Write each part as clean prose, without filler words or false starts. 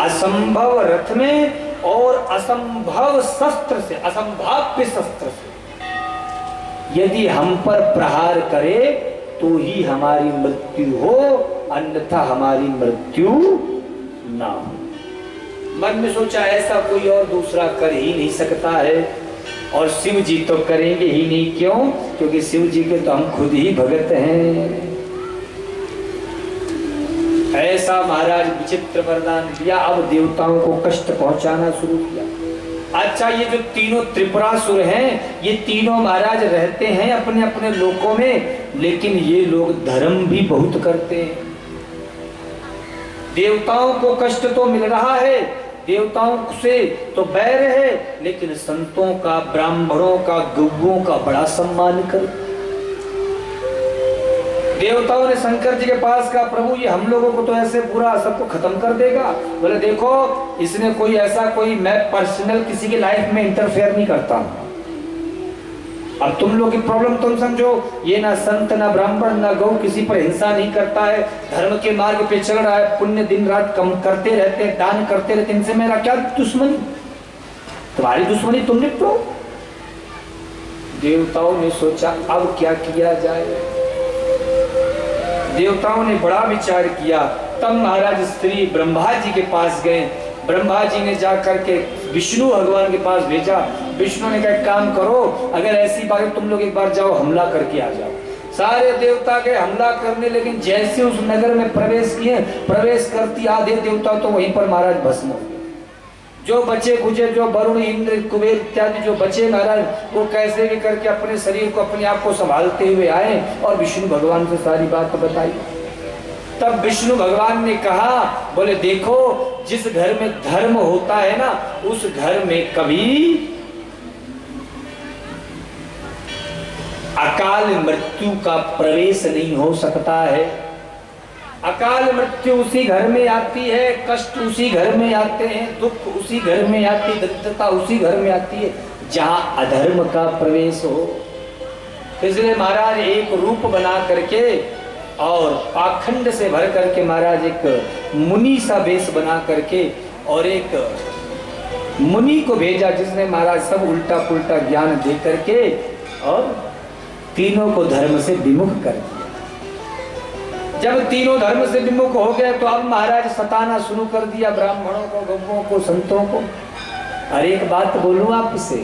असंभव रथ में और असंभव शस्त्र से, असंभाव्य शस्त्र से यदि हम पर प्रहार करे तो ही हमारी मृत्यु हो, अन्यथा हमारी मृत्यु ना हो। मन में सोचा ऐसा कोई और दूसरा कर ही नहीं सकता है, और शिव जी तो करेंगे ही नहीं। क्यों? क्योंकि शिव जी के तो हम खुद ही भगत हैं। ऐसा महाराज विचित्र वरदान दिया। अब देवताओं को कष्ट पहुंचाना शुरू किया। अच्छा, ये जो तीनों त्रिपुरासुर हैं, ये तीनों महाराज रहते हैं अपने अपने लोकों में, लेकिन ये लोग धर्म भी बहुत करते हैं। देवताओं को कष्ट तो मिल रहा है, देवताओं से तो बैर है, लेकिन संतों का, ब्राह्मणों का, गौओं का बड़ा सम्मान कर। देवताओं ने शंकर जी के पास कहा, प्रभु ये हम लोगों को तो ऐसे पूरा सबको खत्म कर देगा। बोले देखो, इसने कोई ऐसा कोई, मैं पर्सनल किसी की लाइफ में इंटरफेयर नहीं करता। अब तुम लोग की प्रॉब्लम तुम समझो, ये ना संत ना ब्राह्मण ना गौ किसी पर हिंसा नहीं करता है, धर्म के मार्ग पे चल रहा है, पुण्य दिन रात कम करते रहते हैं, दान करते रहते, इनसे मेरा क्या दुश्मनी? तुम्हारी दुश्मनी तुम निपटो। देवताओं ने सोचा अब क्या किया जाए। देवताओं ने बड़ा विचार किया। तब महाराज श्री ब्रह्मा जी के पास गए। ब्रह्मा जी ने जाकर के विष्णु भगवान के पास भेजा। विष्णु ने कहा काम करो, अगर ऐसी बात है तुम लोग एक बार जाओ, हमला करके आ जाओ। सारे देवता गए हमला करने, लेकिन जैसे उस नगर में प्रवेश किए, प्रवेश करती आधे देवता तो वहीं पर महाराज भस्म हो गए। जो बचे खुचे, जो वरुण, इंद्र, कुबेर इत्यादि जो बचे महाराज, वो कैसे भी करके अपने शरीर को, अपने आप को संभालते हुए आए और विष्णु भगवान से सारी बात बताई। तब विष्णु भगवान ने कहा, बोले देखो, जिस घर में धर्म होता है ना, उस घर में कभी अकाल मृत्यु का प्रवेश नहीं हो सकता है। अकाल मृत्यु उसी घर में आती है, कष्ट उसी घर में आते हैं, दुख उसी घर में आती है, दरिद्रता उसी घर में आती है जहां अधर्म का प्रवेश हो। इसलिए महाराज एक रूप बना करके और पाखंड से भर करके महाराज एक मुनि सा वेश बना करके और एक मुनि को भेजा, जिसने महाराज सब उल्टा पुल्टा ज्ञान दे करके और तीनों को धर्म से विमुख कर दिया। जब तीनों धर्म से विमुख हो गए तो अब महाराज सताना शुरू कर दिया ब्राह्मणों को, गौओं को, संतों को। अरे एक बात बोलूं आपसे,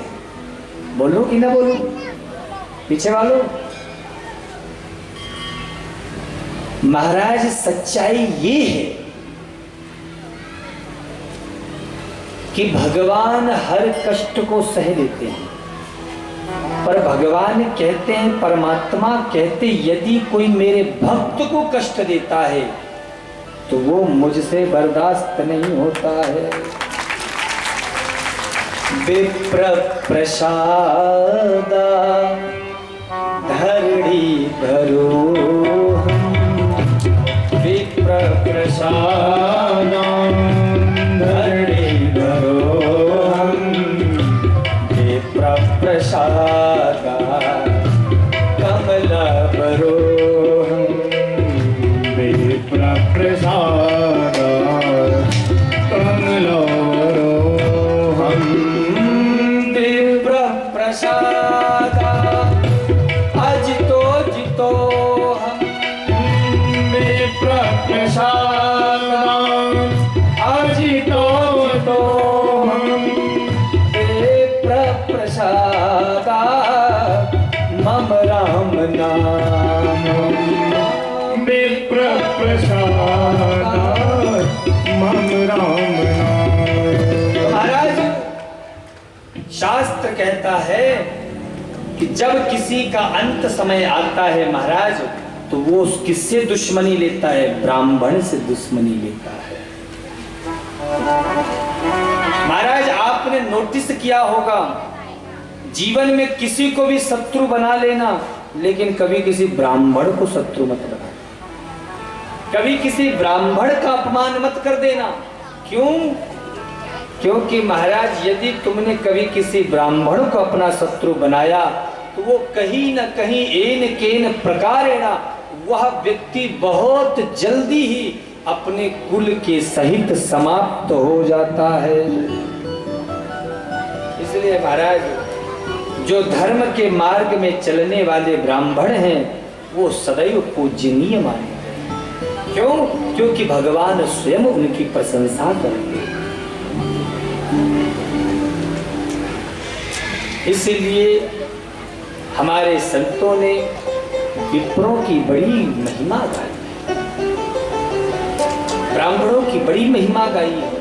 बोलूं कि ना बोलूं? पीछे वालों, महाराज सच्चाई ये है कि भगवान हर कष्ट को सह लेते हैं, पर भगवान कहते हैं, परमात्मा कहते, यदि कोई मेरे भक्त को कष्ट देता है तो वो मुझसे बर्दाश्त नहीं होता है। विप्र प्रसादा धरणी धरो, विप्र प्रसादा धरणी धरो, विप्र प्रसादा कमला भरो, विप्र प्रसादा कमला भरो, विप्र प्रसादा अजितो जितो हम, विप्र प्रसादा अजितो जितो हम, विप्र प्रसादा मम राम नाम, विप्र प्रसादा मम राम नाम। महाराज शास्त्र कहता है कि जब किसी का अंत समय आता है महाराज, तो वो किससे दुश्मनी लेता है? ब्राह्मण से दुश्मनी लेता है। महाराज आपने नोटिस किया होगा, जीवन में किसी को भी शत्रु बना लेना, लेकिन कभी किसी ब्राह्मण को शत्रु मत बना, कभी किसी ब्राह्मण का अपमान मत कर देना। क्यों? क्योंकि महाराज यदि तुमने कभी किसी ब्राह्मण को अपना शत्रु बनाया तो वो कहीं न कहीं एन केन प्रकारेण वह व्यक्ति बहुत जल्दी ही अपने कुल के सहित समाप्त हो जाता है। इसलिए महाराज, जो धर्म के मार्ग में चलने वाले ब्राह्मण हैं वो सदैव पूजनीय माने गए। क्यों? क्योंकि भगवान स्वयं उनकी प्रशंसा करते हैं। इसलिए हमारे संतों ने विप्रों की बड़ी महिमा गाई, ब्राह्मणों की बड़ी महिमा गाई है।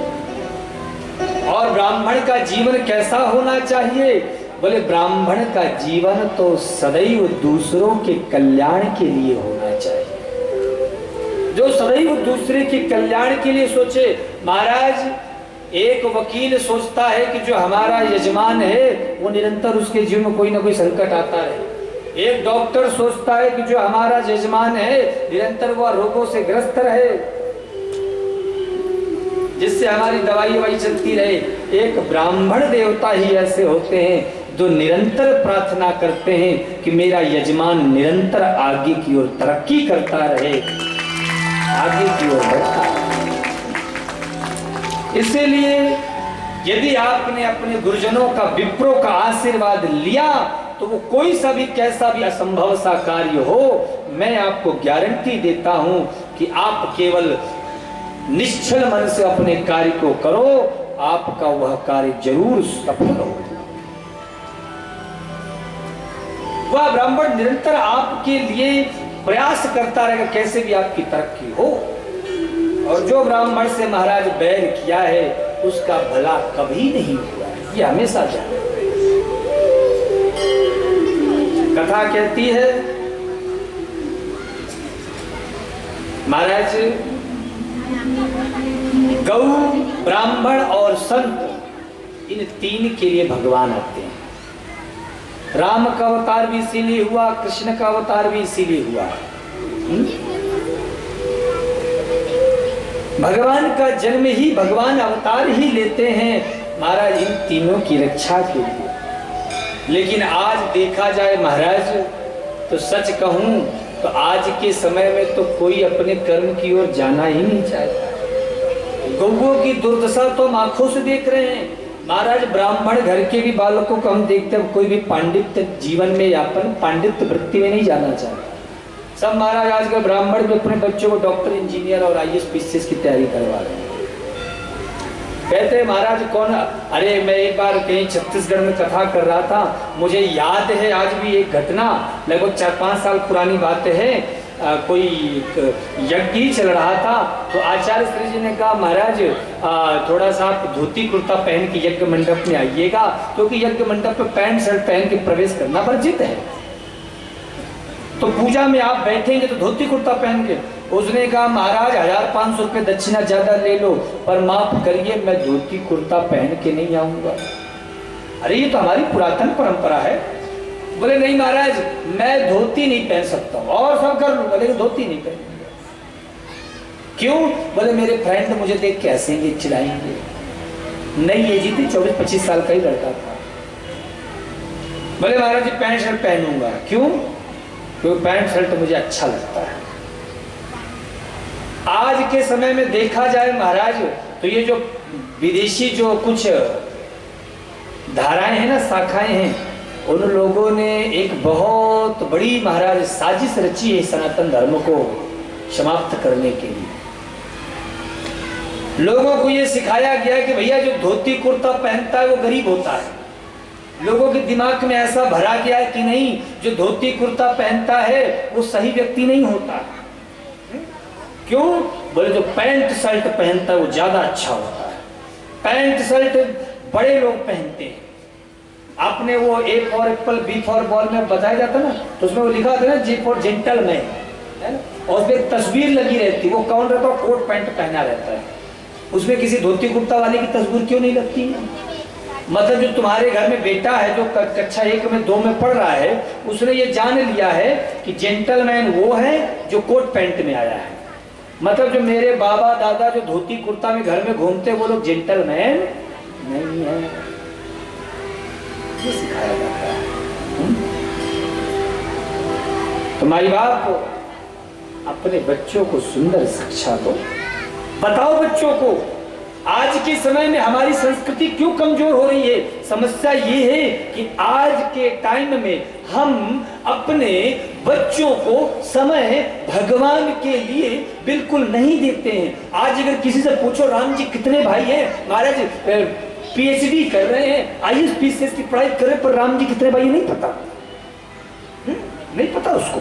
और ब्राह्मण का जीवन कैसा होना चाहिए? बोले ब्राह्मण का जीवन तो सदैव दूसरों के कल्याण के लिए होना चाहिए, जो सदैव दूसरे के कल्याण के लिए सोचे। महाराज, एक वकील सोचता है कि जो हमारा यजमान है वो निरंतर उसके जीवन में कोई ना कोई संकट आता रहे। एक डॉक्टर सोचता है कि जो हमारा यजमान है निरंतर वह रोगों से ग्रस्त रहे, जिससे हमारी दवाई चलती रहे। एक ब्राह्मण देवता ही ऐसे होते हैं जो निरंतर प्रार्थना करते हैं कि मेरा यजमान निरंतर आगे की ओर तरक्की करता रहे, आगे की ओर बढ़ता रहे। इसीलिए यदि आपने अपने गुरुजनों का, विप्रों का आशीर्वाद लिया तो वो कोई सा भी कैसा भी असंभव सा कार्य हो, मैं आपको गारंटी देता हूं कि आप केवल निश्चल मन से अपने कार्य को करो, आपका वह कार्य जरूर सफल हो। वह ब्राह्मण निरंतर आपके लिए प्रयास करता रहेगा कैसे भी आपकी तरक्की हो। और जो ब्राह्मण से महाराज बैर किया है उसका भला कभी नहीं हुआ, ये हमेशा जाने। कथा कहती है महाराज, गौ, ब्राह्मण और संत, इन तीन के लिए भगवान आते हैं। राम का अवतार भी इसीलिए हुआ, कृष्ण का अवतार भी इसीलिए हुआ। भगवान का जन्म ही, भगवान अवतार ही लेते हैं महाराज इन तीनों की रक्षा के लिए। लेकिन आज देखा जाए महाराज, तो सच कहूं तो आज के समय में तो कोई अपने कर्म की ओर जाना ही नहीं चाहता। गौओं की दुर्दशा तो हम आंखों से देख रहे हैं महाराज। ब्राह्मण घर के भी बालकों को हम देखते हैं, कोई भी पांडित्य जीवन में यापन, पांडित्य वृत्ति में नहीं जाना चाहता। सब महाराज आजकल ब्राह्मण भी अपने बच्चों को डॉक्टर, इंजीनियर और IAS PCS की तैयारी करवा रहे हैं। कहते हैं महाराज कौन? अरे मैं एक बार कहीं छत्तीसगढ़ में कथा कर रहा था, मुझे याद है आज भी एक घटना, लगभग 4-5 साल पुरानी बात है। कोई यज्ञ ही चल रहा था, तो आचार्य श्री जी ने कहा महाराज थोड़ा सा आप धोती कुर्ता पहन के यज्ञ मंडप में आइएगा, क्योंकि यज्ञ मंडप में पैंट शर्ट पहन के प्रवेश करना वर्जित है। तो पूजा में आप बैठेंगे तो धोती कुर्ता पहन के। उसने कहा महाराज 1500 रुपये दक्षिणा ज्यादा ले लो, पर माफ करिए मैं धोती कुर्ता पहन के नहीं आऊंगा। अरे ये तो हमारी पुरातन परंपरा है। बोले नहीं महाराज, मैं धोती नहीं पहन सकता, और सब कर लूंगा लेकिन धोती नहीं पहनूंगा। क्यों? बोले मेरे फ्रेंड मुझे देख के हंसेंगे, चिढ़ाएंगे। नहीं, ये जी थी 24-25 साल का ही लड़का था। बोले महाराज जी पैंट शर्ट पहनूंगा। क्यों? क्योंकि पैंट शर्ट मुझे अच्छा लगता है। आज के समय में देखा जाए महाराज, तो ये जो विदेशी जो कुछ धाराएं हैं ना, शाखाएं हैं, उन लोगों ने एक बहुत बड़ी महाराज साजिश रची है सनातन धर्म को समाप्त करने के लिए। लोगों को ये सिखाया गया कि भैया जो धोती कुर्ता पहनता है वो गरीब होता है। लोगों के दिमाग में ऐसा भरा गया है कि नहीं, जो धोती कुर्ता पहनता है वो सही व्यक्ति नहीं होता। क्यों? बोले जो पैंट शर्ट पहनता है वो ज्यादा अच्छा होता है। पैंट शर्ट बड़े लोग पहनते हैं। आपने वो A for Apple, B for ball में बताया जाता ना, तो उसमें वो लिखा था ना J फॉर जेंटलमैन, है ना, और उसमें एक तस्वीर लगी रहती। वो कौन रहता है? कोट पैंट पहना रहता है। उसमें किसी धोती कुर्ता वाले की तस्वीर क्यों नहीं लगती है? मतलब जो तुम्हारे घर में बेटा है जो कक्षा 1 में 2 में पढ़ रहा है, उसने ये जान लिया है कि जेंटलमैन वो है जो कोट पैंट में आया है। मतलब जो मेरे बाबा दादा जो धोती कुर्ता में घर में घूमते वो लोग जेंटलमैन नहीं है, ये सिखाया जाता है। तो माई बाप अपने बच्चों को सुंदर शिक्षा दो, बताओ बच्चों को, आज के समय में हमारी संस्कृति क्यों कमजोर हो रही है? समस्या ये है कि आज के टाइम में हम अपने बच्चों को समय भगवान के लिए बिल्कुल नहीं देते हैं। आज अगर किसी से पूछो राम जी कितने भाई हैं, महाराज पीएचडी कर रहे हैं, आईएएस पीसीएस की पढ़ाई कर रहे, पर राम जी कितने भाई नहीं पता। नहीं पता उसको।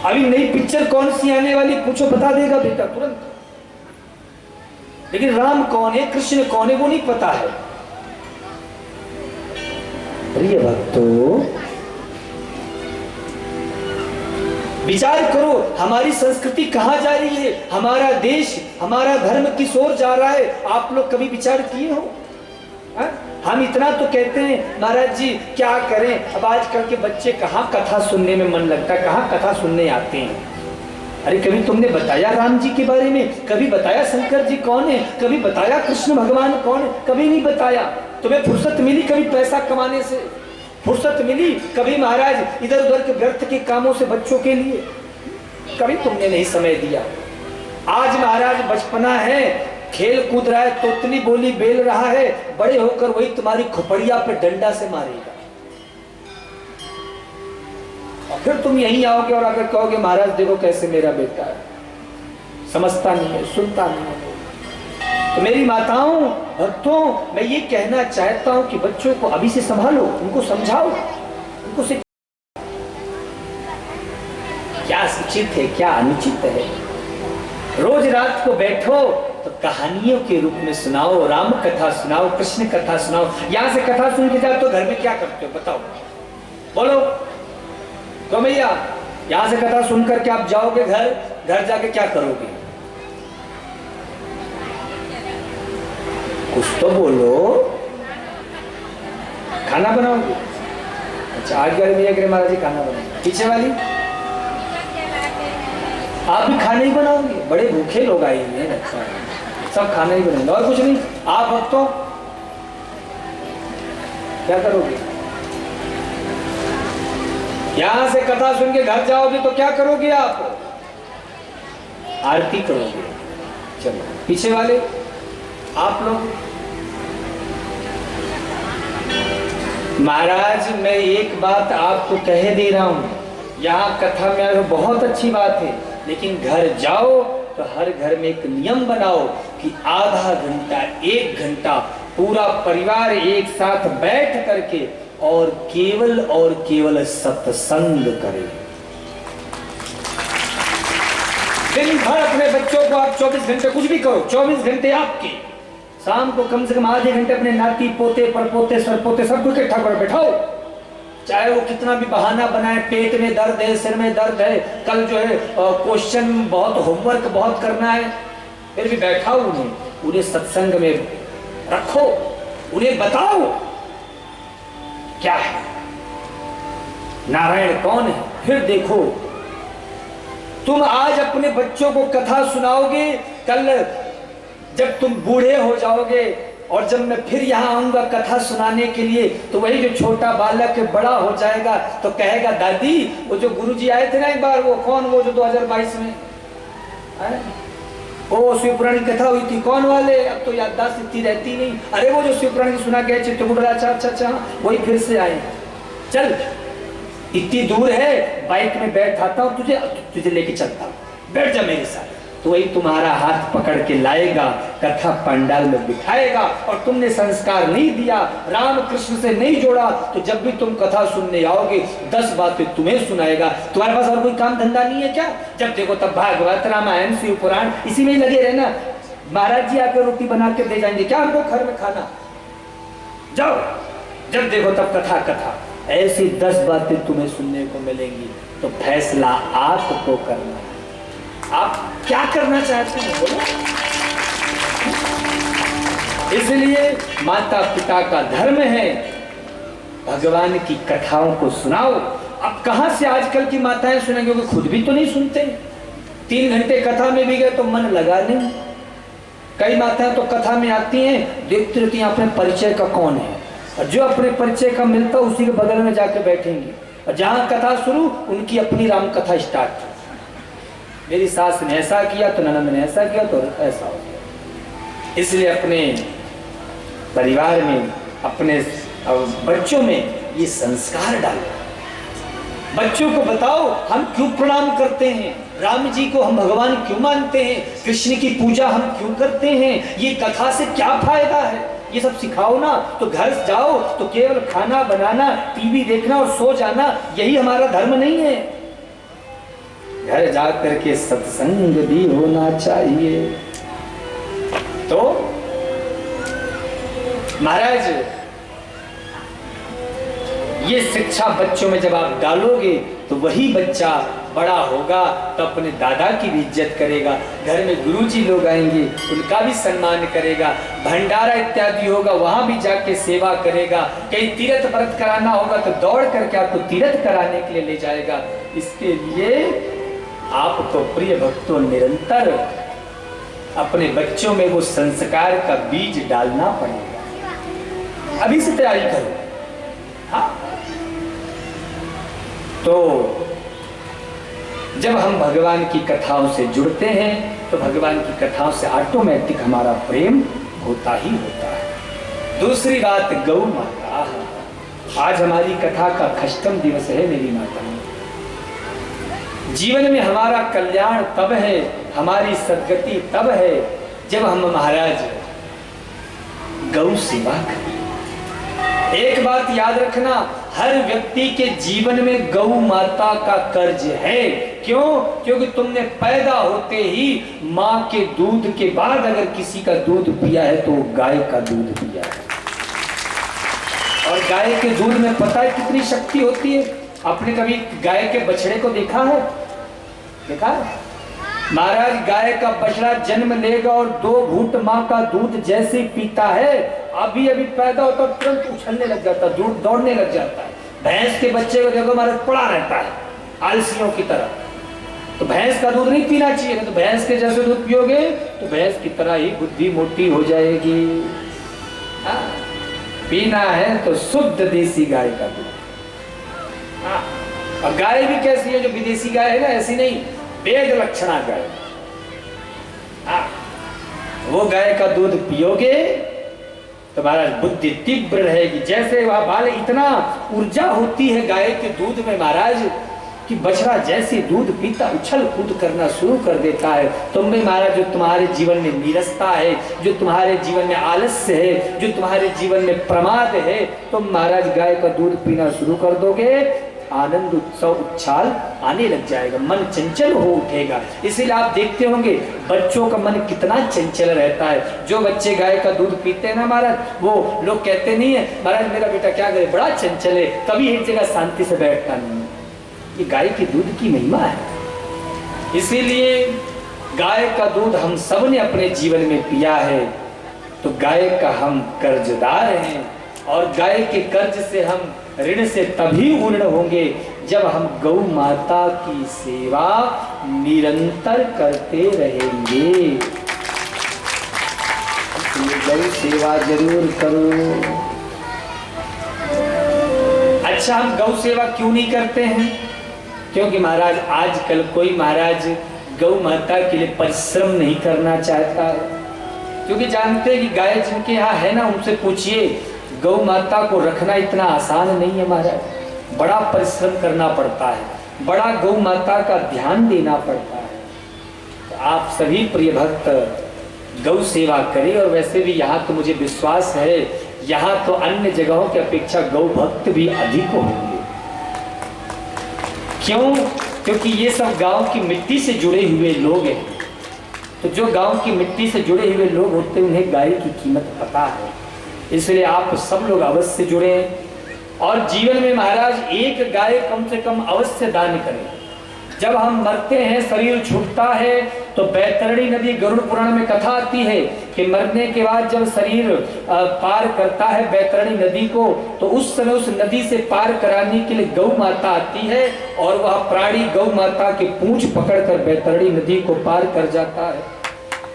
अभी नई पिक्चर कौन सी आने वाली पूछो, बता देगा बेटा तुरंत, लेकिन राम कौन है, कृष्ण कौन है, वो नहीं पता है। प्रिय भक्तों, विचार करो हमारी संस्कृति कहां जा रही है, हमारा देश, हमारा धर्म किस ओर जा रहा है। आप लोग कभी विचार किए हो? हम इतना तो कहते हैं महाराज जी क्या करें, अब आजकल के बच्चे कहां कथा सुनने में मन लगता है, कहां कथा सुनने आते हैं। अरे कभी तुमने बताया राम जी के बारे में, कभी बताया शंकर जी कौन है, कभी बताया कृष्ण भगवान कौन है? कभी नहीं बताया। तुम्हें फुर्सत मिली कभी पैसा कमाने से? फुर्सत मिली कभी महाराज इधर उधर के व्यर्थ के कामों से बच्चों के लिए? कभी तुमने नहीं समय दिया। आज महाराज बचपना है, खेल कूद रहा है, तोतली बोली बेल रहा है, बड़े होकर वही तुम्हारी खोपड़िया पे डंडा से मारेगा। और फिर तुम यहीं आओगे और अगर कहोगे महाराज देखो कैसे मेरा बेटा है, समझता नहीं है, सुनता नहीं है। तो मेरी माताओं, भक्तों, मैं ये कहना चाहता हूं कि बच्चों को अभी से संभालो, उनको समझाओ, उनको क्या उचित है क्या अनुचित है। रोज रात को बैठो तो कहानियों के रूप में सुनाओ, राम कथा सुनाओ, कृष्ण कथा सुनाओ। यहां से कथा सुन के जाओ तो घर में क्या करते हो बताओ, बोलो तो भैया। यहां से कथा सुनकर के आप जाओगे घर जाके क्या करोगे? कुछ तो बोलो। खाना बनाओगे? अच्छा, आज घर भैया करे महाराज जी खाना बनाओगे। पीछे वाली आप भी खाना ही बनाओगे? बड़े भूखे लोग आए हैं, अच्छा सब खाना ही बनाएंगे और कुछ नहीं। आप भक्तों क्या करोगे? यहां से कथा सुन के घर जाओगे तो क्या करोगे आप? आरती करोगे। चलो पीछे वाले आप लोग। महाराज मैं एक बात आपको कह दे रहा हूं, यहाँ कथा में बहुत अच्छी बात है, लेकिन घर जाओ तो हर घर में एक नियम बनाओ कि आधा घंटा 1 घंटा पूरा परिवार एक साथ बैठ करके और केवल सत्संग करे। दिन भर अपने बच्चों को आप 24 घंटे कुछ भी करो, 24 घंटे आपके, शाम को कम से कम आधे घंटे अपने नाती पोते परपोते सरपोते सबको इकट्ठा कर बैठाओ। चाहे वो कितना भी बहाना बनाए, पेट में दर्द है, सिर में दर्द है, कल जो है क्वेश्चन बहुत, होमवर्क बहुत करना है, फिर भी बैठाओ उन्हें सत्संग में रखो, उन्हें बताओ क्या है, नारायण कौन है। फिर देखो तुम आज अपने बच्चों को कथा सुनाओगे, कल जब तुम बूढ़े हो जाओगे और जब मैं फिर यहाँ आऊंगा कथा सुनाने के लिए, तो वही जो छोटा बालक बड़ा हो जाएगा तो कहेगा दादी वो जो गुरुजी आए थे ना एक बार, वो कौन, वो जो 2022 में वो शिवपुराण की कथा हुई थी, कौन वाले? अब तो याददाश्त इतनी रहती नहीं। अरे वो जो शिवपुराण की सुना गया चित्रकूट, अच्छा वही फिर से आए। चल इतनी दूर है, बाइक में बैठ आता हूँ, तुझे लेके चलता हूँ, बैठ जा मेरे साथ। तो वही तुम्हारा हाथ पकड़ के लाएगा, कथा पंडाल में बिठाएगा, और तुमने संस्कार नहीं दिया, राम कृष्ण से नहीं जोड़ा, तो जब भी तुम कथा सुनने आओगे 10 बातें तुम्हें सुनाएगा। तुम्हारे पास और कोई काम धंधा नहीं है क्या? जब देखो तब भागवत रामायण शिव पुराण इसी में ही लगे रहना। महाराज जी आकर रोटी बना के दे जाएंगे क्या हमको घर में खाना? जाओ, जब देखो तब कथा। ऐसी 10 बातें तुम्हें सुनने को मिलेंगी, तो फैसला आपको करना है। आप क्या करना चाहते हैं बोलो। इसलिए माता पिता का धर्म है भगवान की कथाओं को सुनाओ। अब कहां से आजकल की माताएं सुनेंगे, क्योंकि खुद भी तो नहीं सुनते। 3 घंटे कथा में भी गए तो मन लगा नहीं। कई माताएं तो कथा में आती हैं, देखती रहती हैं अपने परिचय का कौन है, और जो अपने परिचय का मिलता उसी के बगल में जाके बैठेंगी, और जहां कथा शुरू उनकी अपनी राम कथा स्टार्ट। मेरी सास ने ऐसा किया तो ननद ने ऐसा किया तो ऐसा हो गया। इसलिए अपने परिवार में, अपने बच्चों में ये संस्कार डालो। बच्चों को बताओ हम क्यों प्रणाम करते हैं, राम जी को हम भगवान क्यों मानते हैं, कृष्ण की पूजा हम क्यों करते हैं, ये कथा से क्या फायदा है, ये सब सिखाओ ना। तो घर जाओ तो केवल खाना बनाना, टीवी देखना और सो जाना, यही हमारा धर्म नहीं है। घर जाकर के सत्संग भी होना चाहिए। तो महाराज ये शिक्षा बच्चों में जब आप डालोगे तो वही बच्चा बड़ा होगा तो अपने दादा की भी इज्जत करेगा, घर में गुरुजी लोग आएंगे उनका भी सम्मान करेगा, भंडारा इत्यादि होगा वहां भी जाके सेवा करेगा, कहीं तीर्थ व्रत कराना होगा तो दौड़ करके आपको तीर्थ कराने के लिए ले जाएगा। इसके लिए आपको प्रिय भक्तों निरंतर अपने बच्चों में वो संस्कार का बीज डालना पड़ेगा। अभी से तैयारी करो। हाँ, तो जब हम भगवान की कथाओं से जुड़ते हैं तो भगवान की कथाओं से ऑटोमेटिक हमारा प्रेम होता ही होता है। दूसरी बात, गौ माता। आज हमारी कथा का खष्टम दिवस है मेरी माता। जीवन में हमारा कल्याण तब है, हमारी सद्गति तब है जब हम महाराज गौ सेवा करें। एक बात याद रखना, हर व्यक्ति के जीवन में गौ माता का कर्ज है। क्यों? क्योंकि तुमने पैदा होते ही माँ के दूध के बाद अगर किसी का दूध पिया है तो गाय का दूध पिया है। और गाय के दूध में पता है कितनी शक्ति होती है? आपने कभी गाय के बछड़े को देखा है? देखा है? महाराज गाय का बछड़ा जन्म लेगा और 2 घूंट माँ का दूध जैसे पीता है, अभी अभी पैदा होता है तुरंत उछलने लग जाता है, दूध दौड़ने लग जाता है। भैंस के बच्चे को देखो महाराज पड़ा रहता है आलसियों की तरह। तो भैंस का दूध नहीं पीना चाहिए, तो भैंस के जैसे दूध पियोगे तो भैंस की तरह ही बुद्धि मोटी हो जाएगी। हाँ, पीना है तो शुद्ध देसी गाय का दूध। हाँ, और गाय भी कैसी है? जो विदेशी गाय है ना, ऐसी नहीं, वेद लक्षणा गाय। वो गाय का दूध पियोगे तो महाराज बुद्धि तीव्र रहेगी। जैसे वह बाल, इतना ऊर्जा होती है गाय के दूध में महाराज कि बछड़ा जैसे दूध पीता उछल कूद करना शुरू कर देता है। तुम में महाराज जो तुम्हारे जीवन में नीरसता है, जो तुम्हारे जीवन में आलस्य है, जो तुम्हारे जीवन में प्रमाद है, तुम महाराज गाय का दूध पीना शुरू कर दोगे, आनंद उत्सव उच्छाल आने लग जाएगा, मन चंचल हो उठेगा। इसीलिए आप देखते होंगे बच्चों का मन कितना चंचल रहता है। जो बच्चे गाय का दूध पीते हैं ना महाराज, वो लोग कहते नहीं है महाराज मेरा बेटा क्या करे, बड़ा चंचल है, कभी एक जगह शांति से बैठता नहीं। ये गाय के दूध की महिमा है। इसीलिए गाय का दूध हम सब ने अपने जीवन में पिया है तो गाय का हम कर्जदार हैं, और गाय के कर्ज से हम ऋण से तभी पूर्ण होंगे जब हम गौ माता की सेवा निरंतर करते रहेंगे। गौ सेवा जरूर करो। अच्छा, हम गौ सेवा क्यों नहीं करते हैं? क्योंकि महाराज आजकल कोई महाराज गौ माता के लिए परिश्रम नहीं करना चाहता है। क्योंकि जानते हैं कि गाय जिनके यहाँ है ना, उनसे पूछिए, गौ माता को रखना इतना आसान नहीं है महाराज, बड़ा परिश्रम करना पड़ता है, बड़ा गौ माता का ध्यान देना पड़ता है। तो आप सभी प्रिय भक्त गौ सेवा करें। और वैसे भी यहाँ तो मुझे विश्वास है, यहाँ तो अन्य जगहों की अपेक्षा गौ भक्त भी अधिक होंगे। क्यों? क्योंकि ये सब गांव की मिट्टी से जुड़े हुए लोग हैं। तो जो गांव की मिट्टी से जुड़े हुए लोग होते हैं उन्हें गाय की कीमत पता है। इसलिए आप सब लोग अवश्य जुड़े और जीवन में महाराज एक गाय कम से कम अवश्य दान करें। जब हम मरते हैं, शरीर छूटता है, तो बैतरणी नदी, गरुड़ पुराण में कथा आती है कि मरने के बाद जब शरीर पार करता है बैतरणी नदी को, तो उस समय उस नदी से पार कराने के लिए गौ माता आती है और वह प्राणी गौ माता के पूंछ पकड़कर बैतरणी नदी को पार कर जाता है।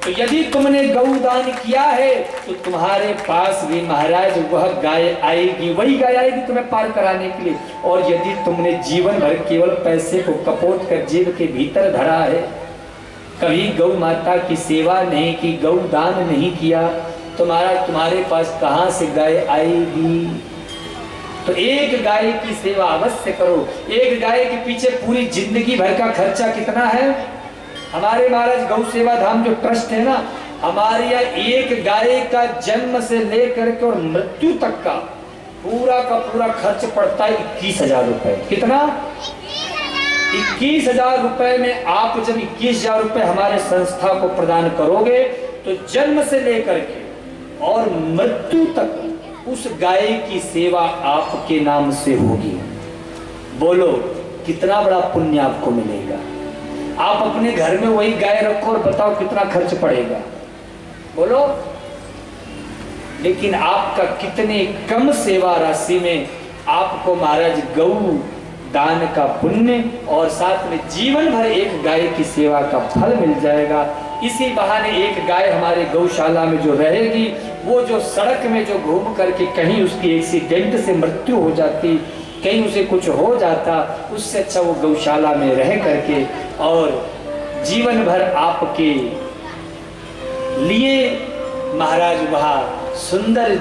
तो यदि तुमने गौदान किया है तो तुम्हारे पास भी महाराज वह गाय आएगी, वही गाय आएगी तुम्हें पार कराने के लिए। और यदि तुमने जीवन भर केवल पैसे को कपोत कर जेब के भीतर धरा है कभी गौ माता की सेवा नहीं की, गौ दान नहीं किया, तुम्हारे पास कहां से गाय आएगी? तो एक गाय की सेवा अवश्य करो। एक गाय के पीछे पूरी जिंदगी भर का खर्चा कितना है? हमारे महाराज गौ सेवा धाम जो ट्रस्ट है ना, हमारे यहाँ एक गाय का जन्म से लेकर के और मृत्यु तक का पूरा खर्च पड़ता है 21,000 रुपए। कितना? 21,000 रुपए में आप जब 21,000 रुपए हमारे संस्था को प्रदान करोगे तो जन्म से लेकर के और मृत्यु तक उस गाय की सेवा आपके नाम से होगी। बोलो कितना बड़ा पुण्य आपको मिलेगा। आप अपने घर में वही गाय रखो और बताओ कितना खर्च पड़ेगा, बोलो। लेकिन आपका कितने कम सेवा राशि में आपको महाराज गौ दान का पुण्य और साथ में जीवन भर एक गाय की सेवा का फल मिल जाएगा। इसी बहाने एक गाय हमारे गौशाला में जो रहेगी, वो जो सड़क में जो घूम करके कहीं उसकी एक्सीडेंट से मृत्यु हो जाती, कहीं उसे कुछ हो जाता, उससे अच्छा वो गौशाला में रह करके और जीवन भर आपके लिए महाराज वहाँ सुंदर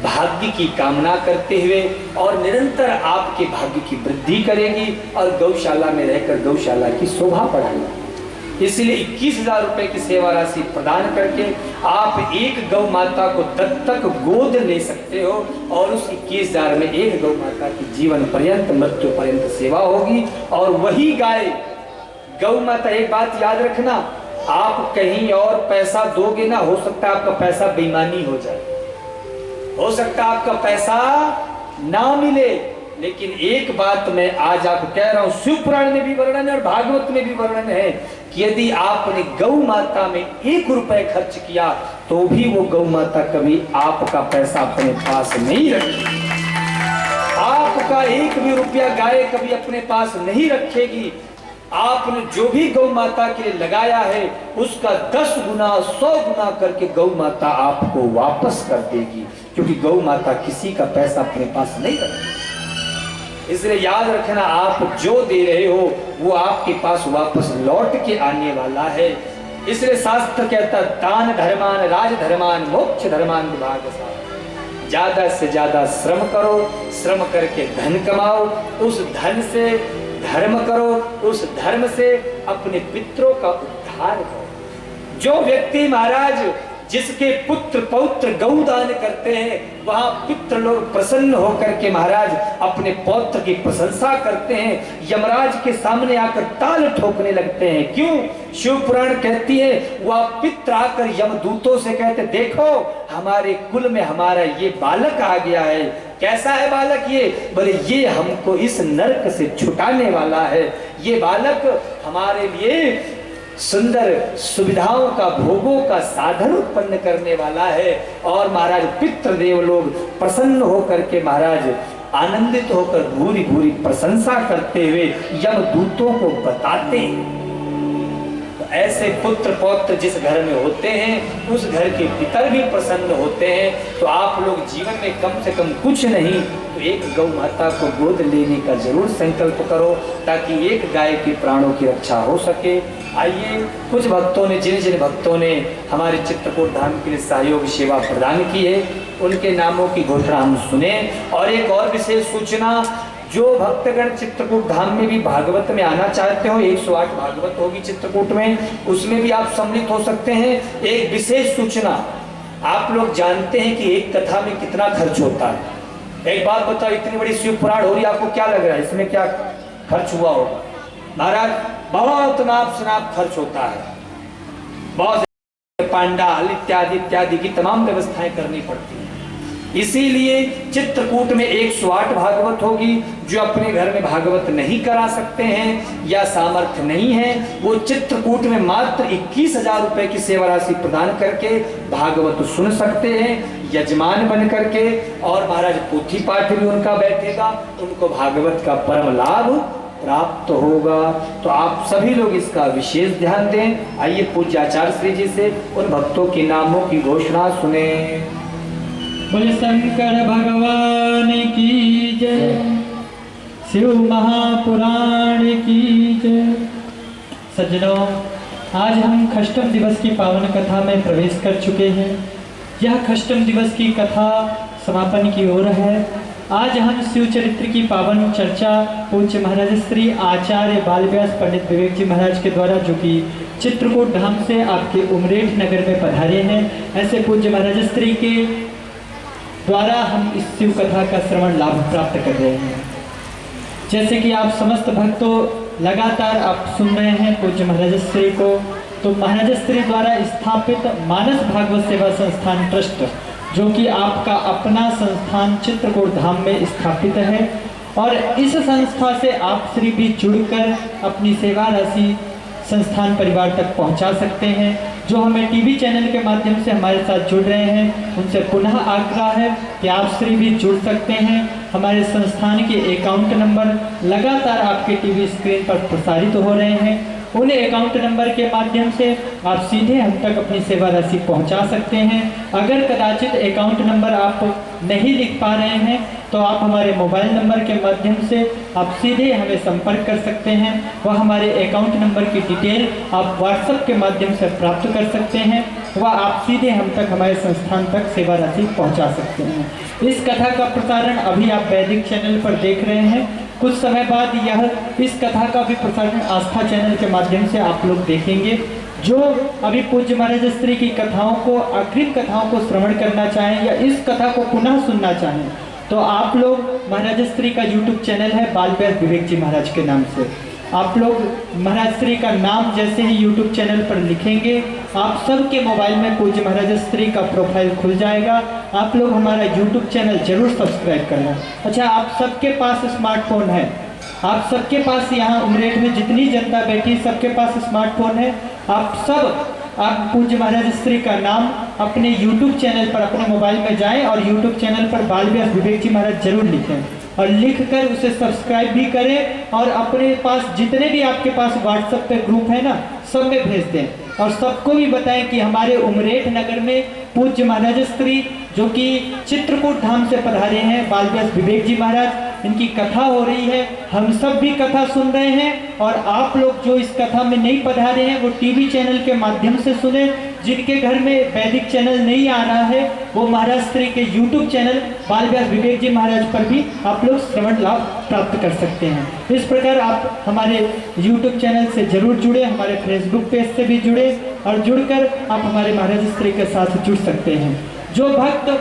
भाग्य की कामना करते हुए और निरंतर आपके भाग्य की वृद्धि करेगी और गौशाला में रहकर गौशाला की शोभा बढ़ाएगी। इसलिए 21,000 रुपए की सेवा राशि प्रदान करके आप एक गौ माता को दत्तक गोद ले सकते हो और उस 21,000 में एक गौ माता की जीवन पर्यंत मृत्यु पर्यंत सेवा होगी। और वही गाय गौ माता, एक बात याद रखना, आप कहीं और पैसा दोगे ना, हो सकता है आपका पैसा बेईमानी हो जाए, हो सकता है आपका पैसा ना मिले। लेकिन एक बात मैं आज आपको कह रहा हूं, शिव पुराण में भी वर्णन है और भागवत में भी वर्णन है कि यदि आपने गौ माता में 1 रुपए खर्च किया तो भी वो गौ माता कभी आपका पैसा अपने पास नहीं रखेगी। आपका 1 भी रुपया गाय कभी अपने पास नहीं रखेगी। आपने जो भी गौ माता के लिए लगाया है उसका 10 गुना 100 गुना करके गौ माता आपको वापस कर देगी, क्योंकि गौ माता किसी का पैसा अपने पास नहीं रखती। इसलिए याद रखना, आप जो दे रहे हो वो आपके पास वापस लौट के आने वाला है। इसलिए शास्त्र कहता है दान धर्मान राज धर्मान मोक्ष धर्मान विभाग सा। ज्यादा से ज्यादा श्रम करो, श्रम करके धन कमाओ, उस धन से धर्म करो, उस धर्म से अपने पितरों का उद्धार करो। जो व्यक्ति महाराज जिसके पुत्र पौत्र गौदान करते हैं, वहां पितृ लोग प्रसन्न होकर के महाराज अपने पौत्र की प्रशंसा करते हैं, यमराज के सामने आकर ताल ठोकने लगते हैं। क्यों? शिव पुराण कहती है वह पितृ आकर यमदूतों से कहते, देखो हमारे कुल में हमारा ये बालक आ गया है। कैसा है बालक ये? बोले ये हमको इस नरक से छुटाने वाला है, ये बालक हमारे लिए सुंदर सुविधाओं का भोगों का साधन उत्पन्न करने वाला है। और महाराज पितृदेव लोग प्रसन्न होकर के महाराज आनंदित होकर भूरी भूरी प्रशंसा करते हुए यमदूतों को बताते हैं। तो ऐसे पुत्र पौत्र जिस घर में होते हैं उस घर के पितर भी प्रसन्न होते हैं। तो आप लोग जीवन में कम से कम कुछ नहीं तो एक गौ माता को गोद लेने का जरूर संकल्प करो, ताकि एक गाय के प्राणों की रक्षा हो सके। आइए, कुछ भक्तों ने, जिन भक्तों ने हमारे चित्रकूट धाम के लिए सहयोग सेवा प्रदान की है, उनके नामों की घोषणा हम सुने। और एक और विशेष सूचना, जो भक्तगण चित्रकूट धाम में भी भागवत में आना चाहते हो, 108 भागवत होगी चित्रकूट में, उसमें भी आप सम्मिलित हो सकते हैं। एक विशेष सूचना, आप लोग जानते हैं कि एक कथा में कितना खर्च होता है? एक बात बताओ, इतनी बड़ी शिव पुराण हो रही है, आपको क्या लग रहा है इसमें क्या खर्च हुआ होगा? महाराज बहुत नाप शनाप खर्च होता है, बहुत पांडाल इत्यादि इत्यादि की तमाम व्यवस्थाएं करनी पड़ती हैं। इसीलिए चित्रकूट में 108 भागवत होगी। जो अपने घर में भागवत नहीं करा सकते हैं या सामर्थ्य नहीं है, वो चित्रकूट में मात्र 21,000 रुपए की सेवा राशि प्रदान करके भागवत सुन सकते हैं यजमान बन करके। और महाराज पोथी पाठ भी उनका बैठेगा, उनको भागवत का परम लाभ प्राप्त होगा। तो आप सभी लोग इसका विशेष ध्यान दें। आइए पूज्य आचार्य श्री जी से उन भक्तों के नामों की घोषणा सुने। बोले शंकर भगवान की जय, शिव महापुराण की जय। सज्जनों, आज हम खष्टम दिवस की पावन कथा में प्रवेश कर चुके हैं। यह खष्टम दिवस की कथा समापन की ओर है। आज हम शिव चरित्र की पावन चर्चा पूज्य महाराज श्री आचार्य बाल व्यास पंडित विवेक जी महाराज के द्वारा, जो कि चित्रकूट धाम से आपके उमरेठ नगर में पधारे हैं, ऐसे पूज्य महाराज श्री के द्वारा हम इस शिव कथा का श्रवण लाभ प्राप्त कर रहे हैं। जैसे कि आप समस्त भक्तों लगातार आप सुन रहे हैं पूज्य महाराज श्री को, तो महाराज श्री द्वारा स्थापित मानस भागवत सेवा संस्थान ट्रस्ट, जो कि आपका अपना संस्थान चित्रकूट धाम में स्थापित है, और इस संस्था से आप श्री भी जुड़कर अपनी सेवा राशि संस्थान परिवार तक पहुंचा सकते हैं। जो हमें टीवी चैनल के माध्यम से हमारे साथ जुड़ रहे हैं, उनसे पुनः आग्रह है कि आप श्री भी जुड़ सकते हैं। हमारे संस्थान के अकाउंट नंबर लगातार आपके टीवी स्क्रीन पर प्रसारित हो रहे हैं। उन अकाउंट नंबर के माध्यम से आप सीधे हम तक अपनी सेवा राशि पहुंचा सकते हैं। अगर कदाचित अकाउंट नंबर आप नहीं लिख पा रहे हैं, तो आप हमारे मोबाइल नंबर के माध्यम से आप सीधे हमें संपर्क कर सकते हैं। वह हमारे अकाउंट नंबर की डिटेल आप व्हाट्सएप के माध्यम से प्राप्त कर सकते हैं। वह आप सीधे हम तक, हमारे संस्थान तक सेवा राशि पहुँचा सकते हैं। इस कथा का प्रसारण अभी आप वैदिक चैनल पर देख रहे हैं। कुछ समय बाद इस कथा का भी प्रसारण आस्था चैनल के माध्यम से आप लोग देखेंगे। जो अभी पूज्य महाराज श्री की कथाओं को, अग्रिम कथाओं को श्रवण करना चाहें या इस कथा को पुनः सुनना चाहें, तो आप लोग महाराज श्री का यूट्यूब चैनल है बाल व्यास विवेक जी महाराज के नाम से। आप लोग महाराज श्री का नाम जैसे ही यूट्यूब चैनल पर लिखेंगे, आप सबके मोबाइल में पूज्य महाराज श्री का प्रोफाइल खुल जाएगा। आप लोग हमारा यूट्यूब चैनल जरूर सब्सक्राइब करना। अच्छा, आप सबके पास स्मार्टफोन है, आप सबके पास यहाँ उमरेठ में जितनी जनता बैठी सबके पास स्मार्टफोन है। आप पूज्य महाराज श्री का नाम अपने यूट्यूब चैनल पर अपने मोबाइल में जाएं और यूट्यूब चैनल पर बाल व्यास विवेक जी महाराज जरूर लिखें, और लिखकर उसे सब्सक्राइब भी करें, और अपने पास जितने भी आपके पास व्हाट्सएप पे ग्रुप है ना, सब में भेज दें, और सबको भी बताएं कि हमारे उमरेठ नगर में पूज्य महाराज श्री, जो कि चित्रकूट धाम से पधारे हैं, बाल व्यास विवेक जी महाराज, इनकी कथा हो रही है। हम सब भी कथा सुन रहे हैं, और आप लोग जो इस कथा में नहीं पधारे हैं वो टीवी चैनल के माध्यम से सुने। जिनके घर में वैदिक चैनल नहीं आ रहा है, वो महाराज श्री के यूट्यूब चैनल बाल व्यास विवेक जी महाराज पर भी आप लोग श्रवण लाभ प्राप्त कर सकते हैं। इस प्रकार आप हमारे यूट्यूब चैनल से जरूर जुड़े, हमारे फेसबुक पेज से भी जुड़े, और जुड़कर आप हमारे महाराज श्री के साथ जुड़ सकते हैं। जो भक्त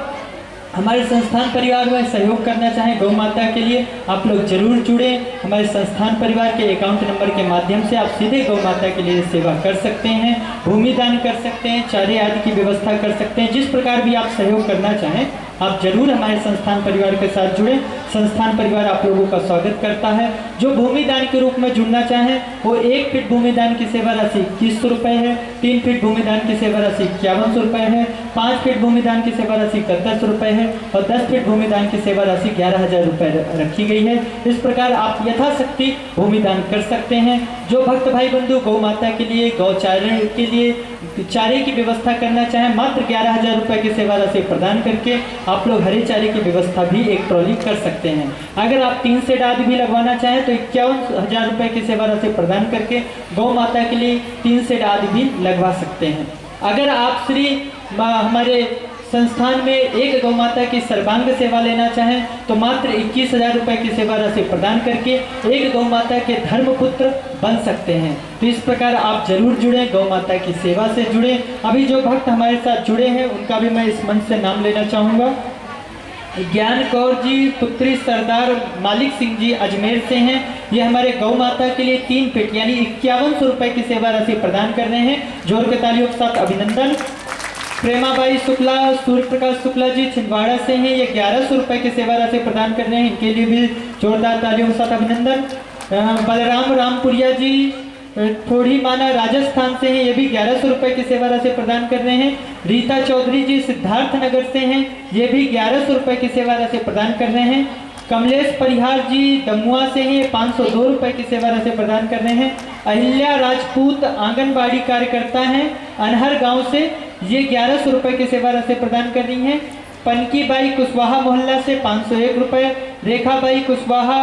हमारे संस्थान परिवार में सहयोग करना चाहें गौ माता के लिए, आप लोग जरूर जुड़ें। हमारे संस्थान परिवार के अकाउंट नंबर के माध्यम से आप सीधे गौ माता के लिए सेवा कर सकते हैं, भूमि दान कर सकते हैं, चारे आदि की व्यवस्था कर सकते हैं। जिस प्रकार भी आप सहयोग करना चाहें, आप जरूर हमारे संस्थान परिवार के साथ जुड़ें। संस्थान परिवार आप लोगों का स्वागत करता है। जो भूमि दान के रूप में जुड़ना चाहें, वो 1 फीट भूमि दान की सेवा राशि 2100 रुपये है, 3 फीट भूमि दान की सेवा राशि 5100 रुपये है, 5 फीट भूमि दान की सेवा राशि 7100 रुपये है, और 10 फीट भूमि दान की सेवा राशि 11,000 रुपये रखी गई है। इस प्रकार आप यथाशक्ति भूमि दान कर सकते हैं। जो भक्त भाई बंधु गौ माता के लिए, गौचारण के लिए चारे की व्यवस्था करना चाहें, मात्र 11,000 रुपये की सेवा राशि प्रदान करके आप लोग हरे चारे की व्यवस्था भी एक ट्रॉली कर सकते हैं। अगर आप 3 सेट आदि भी लगवाना चाहें, तो 51,000 रुपये की सेवा राशि प्रदान करके गौ माता के लिए 3 सेट आदि भी लगवा सकते हैं। अगर आप श्री हमारे संस्थान में एक गौ माता की सर्वांग सेवा लेना चाहें, तो मात्र 21,000 रुपये की सेवा राशि प्रदान करके एक गौ माता के धर्मपुत्र बन सकते हैं। तो इस प्रकार आप जरूर जुड़ें, गौ माता की सेवा से जुड़ें। अभी जो भक्त हमारे साथ जुड़े हैं, उनका भी मैं इस मंच से नाम लेना चाहूँगा। ज्ञान कौर जी पुत्री सरदार मालिक सिंह जी अजमेर से हैं। ये हमारे गौ माता के लिए 3 फीट यानी 5100 रुपये की सेवा राशि प्रदान कर रहे हैं। जोर के तालियों के साथ अभिनंदन। प्रेमाबाई शुक्ला, सूर्य प्रकाश शुक्ला जी छिंदवाड़ा से हैं, ये 1100 रुपये की सेवा राशि प्रदान कर रहे हैं। इनके लिए भी जोरदार तालियों के साथ अभिनंदन। बलराम रामपुरिया जी थोड़ी माना राजस्थान से हैं, ये भी 1100 रुपये की सेवा राशि प्रदान कर रहे हैं। रीता चौधरी जी सिद्धार्थ नगर से हैं, ये भी 1100 रुपये की सेवा राशि प्रदान कर रहे हैं। कमलेश परिहार जी दमुआ से हैं, 502 रुपये की सेवा राशि प्रदान कर रहे हैं। अहिल्या राजपूत आंगनबाड़ी कार्यकर्ता हैं अनहर गांव से, ये 1100 रुपये की सेवा राशि प्रदान कर रही हैं। पनकी बाई कुशवाहा मोहल्ला से 501 रुपये। रेखा बाई कुशवाहा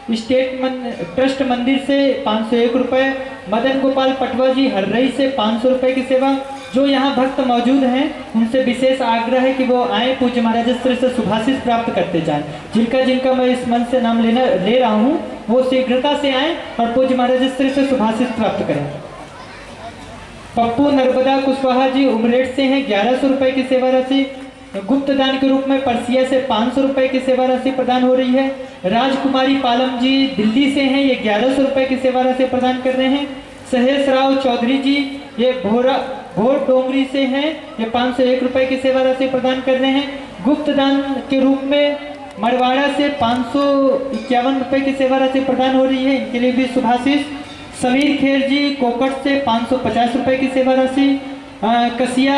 ट्रस्ट मंदिर से 501 रुपये, मदन गोपाल पटवा जी हर्रई से 500 रुपये की सेवा। जो यहाँ भक्त मौजूद हैं उनसे विशेष आग्रह है कि वो आए, पूज्य महाराज श्री से शुभाशीष प्राप्त करते जाएं। जिनका जिनका मैं इस मन से नाम ले रहा हूँ वो शीघ्रता से आए और पूज्य महाराज श्री से शुभाशीष प्राप्त करें। पप्पू नर्मदा कुशवाहा जी उमरेठ से हैं, 1100 रुपये की सेवा राशि। गुप्त दान के रूप में परसिया से 500 रुपये की सेवा राशि प्रदान हो रही है। राजकुमारी पालम जी दिल्ली से हैं, ये 1100 रुपये की सेवा राशि प्रदान कर रहे हैं। सहेश राव चौधरी जी ये भोर डोंगरी से हैं, ये 501 रुपये की सेवा राशि प्रदान कर रहे हैं। गुप्त दान के रूप में मरवाड़ा से 551 रुपये की सेवा राशि प्रदान हो रही है, इनके लिए भी शुभाशीष। समीर खेर जी कोकट से 550 रुपये की सेवा राशि। कसिया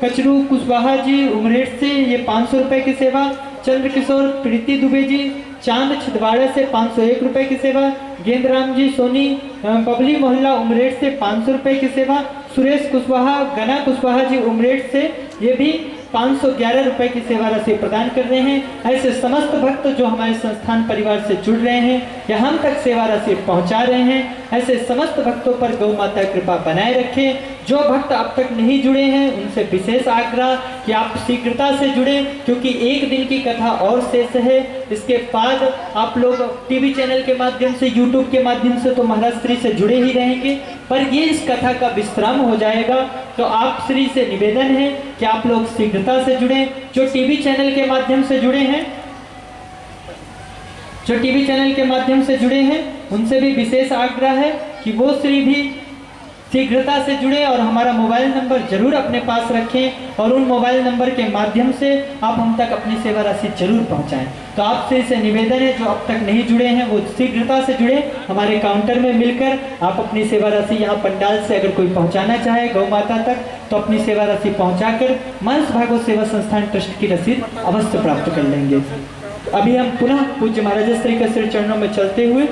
कचरू कुशवाहा जी उमरेठ से ये 500 रुपये की सेवा। चंद्रकिशोर प्रीति दुबे जी चांद छिंदवाड़ा से 501 रुपये की सेवा। गेंद्राम जी सोनी बबली मोहल्ला उमरेठ से 500 रुपये की सेवा। सुरेश कुशवाहा गना कुशवाहा जी उमरेठ से ये भी 511 रुपये की सेवा राशि प्रदान कर रहे हैं। ऐसे समस्त भक्त जो हमारे संस्थान परिवार से जुड़ रहे हैं या हम तक सेवा राशि पहुंचा रहे हैं, ऐसे समस्त भक्तों पर गौ माता कृपा बनाए रखें। जो भक्त अब तक नहीं जुड़े हैं उनसे विशेष आग्रह कि आप शीघ्रता से जुड़ें, क्योंकि एक दिन की कथा और शेष है। इसके बाद आप लोग टीवी चैनल के माध्यम से, यूट्यूब के माध्यम से तो महाराज श्री से जुड़े ही रहेंगे, पर ये इस कथा का विश्राम हो जाएगा। तो आप श्री से निवेदन है कि आप लोग शीघ्रता से जुड़ें। जो टीवी चैनल के माध्यम से जुड़े हैं उनसे भी विशेष आग्रह है कि वो श्री भी शीघ्रता से जुड़े और हमारा मोबाइल नंबर जरूर अपने पास रखें और उन मोबाइल नंबर के माध्यम से आप हम तक अपनी सेवा राशि जरूर पहुंचाएं। तो आपसे इसे निवेदन है जो अब तक नहीं जुड़े हैं वो शीघ्रता से जुड़े, हमारे काउंटर में मिलकर आप अपनी सेवा राशि यहाँ पंडाल से अगर कोई पहुँचाना चाहे गौ माता तक तो अपनी सेवा राशि पहुँचाकर मानस भागवत सेवा संस्थान ट्रस्ट की रसीद अवश्य प्राप्त कर लेंगे। अभी हम पुनः पूज्य महाराज श्री के श्री चरणों में चलते हुए,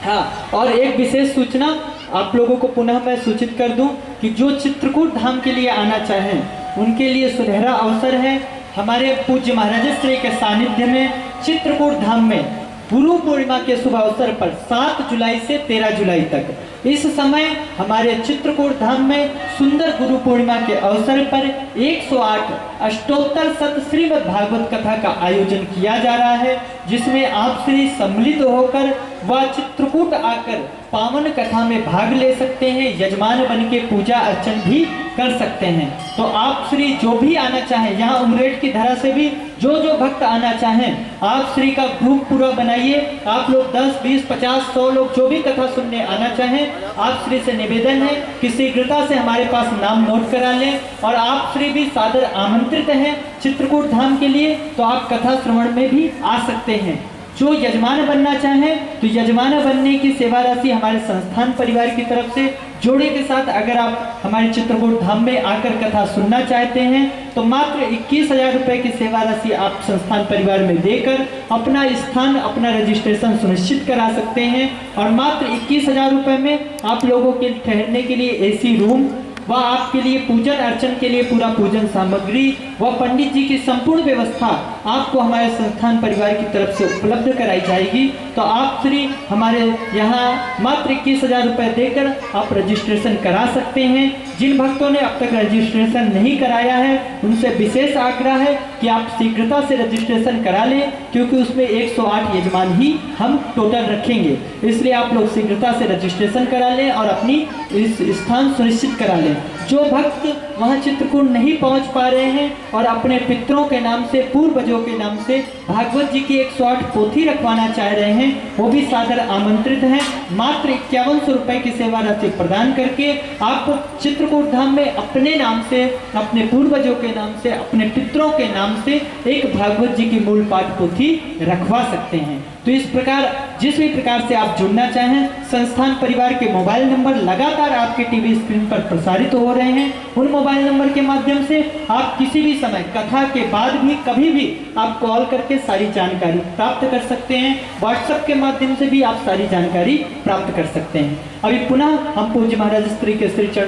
हाँ, और एक विशेष सूचना आप लोगों को पुनः मैं सूचित कर दूं कि जो चित्रकूट धाम के लिए आना चाहें उनके लिए सुनहरा अवसर है। हमारे पूज्य महाराज श्री के सानिध्य में चित्रकूट धाम में गुरु पूर्णिमा के शुभ अवसर पर 7 जुलाई से 13 जुलाई तक इस समय हमारे चित्रकूट धाम में सुंदर गुरु पूर्णिमा के अवसर पर 108 अष्टोत्तर शत श्रीमद् भागवत कथा का आयोजन किया जा रहा है, जिसमें आप श्री सम्मिलित होकर व चित्रकूट आकर पावन कथा में भाग ले सकते हैं, यजमान बन के पूजा अर्चन भी कर सकते हैं। तो आप श्री जो भी आना चाहें, यहाँ उमरेठ की धरा से भी जो भक्त आना चाहें, आप श्री का ग्रुप पूरा बनाइए। आप लोग 10, 20, 50, 100 लोग जो भी कथा सुनने आना चाहें, आप श्री से निवेदन है कि शीघ्रता से हमारे पास नाम नोट करा लें और आप श्री भी सादर आमंत्रित हैं चित्रकूट धाम के लिए, तो आप कथा श्रवण में भी आ सकते हैं। जो यजमान बनना चाहें तो यजमान बनने की सेवा राशि हमारे संस्थान परिवार की तरफ से जोड़े के साथ अगर आप हमारे चित्रकूट धाम में आकर कथा सुनना चाहते हैं तो मात्र 21,000 रुपये की सेवा राशि आप संस्थान परिवार में देकर अपना स्थान, अपना रजिस्ट्रेशन सुनिश्चित करा सकते हैं। और मात्र 21,000 रुपये में आप लोगों के ठहरने के लिए एसी रूम व आपके लिए पूजन अर्चन के लिए पूरा पूजन सामग्री व पंडित जी की संपूर्ण व्यवस्था आपको हमारे संस्थान परिवार की तरफ से उपलब्ध कराई जाएगी। तो आप श्री हमारे यहाँ मात्र 21,000 रुपये देकर आप रजिस्ट्रेशन करा सकते हैं। जिन भक्तों ने अब तक रजिस्ट्रेशन नहीं कराया है उनसे विशेष आग्रह है कि आप शीघ्रता से रजिस्ट्रेशन करा लें, क्योंकि उसमें 108 यजमान ही हम टोटल रखेंगे। इसलिए आप लोग शीघ्रता से रजिस्ट्रेशन करा लें और अपनी इस स्थान सुनिश्चित करा लें। जो भक्त वहाँ चित्रकूट नहीं पहुँच पा रहे हैं और अपने पितरों के नाम से, पूर्वजों के नाम से भागवत जी की 108 पोथी रखवाना चाह रहे हैं, वो भी सादर आमंत्रित हैं। मात्र 5100 रुपये की सेवा राशि प्रदान करके आप चित्रकूट धाम में अपने नाम से, अपने पूर्वजों के नाम से, अपने पितरों के नाम से एक भागवत जी की मूल पाठ पोथी रखवा सकते हैं। तो इस प्रकार जिस भी प्रकार से आप जुड़ना चाहें, संस्थान परिवार के मोबाइल नंबर लगातार आपके टीवी स्क्रीन पर प्रसारित हो रहे हैं। उन मोबाइल नंबर के माध्यम से आप किसी भी समय कथा के बाद भी कभी भी आप कॉल करके सारी जानकारी प्राप्त कर सकते हैं। व्हाट्सएप के माध्यम से भी आप सारी जानकारी प्राप्त कर सकते हैं। अभी पुनः हम पूज्य महाराज श्री के श्री चरणों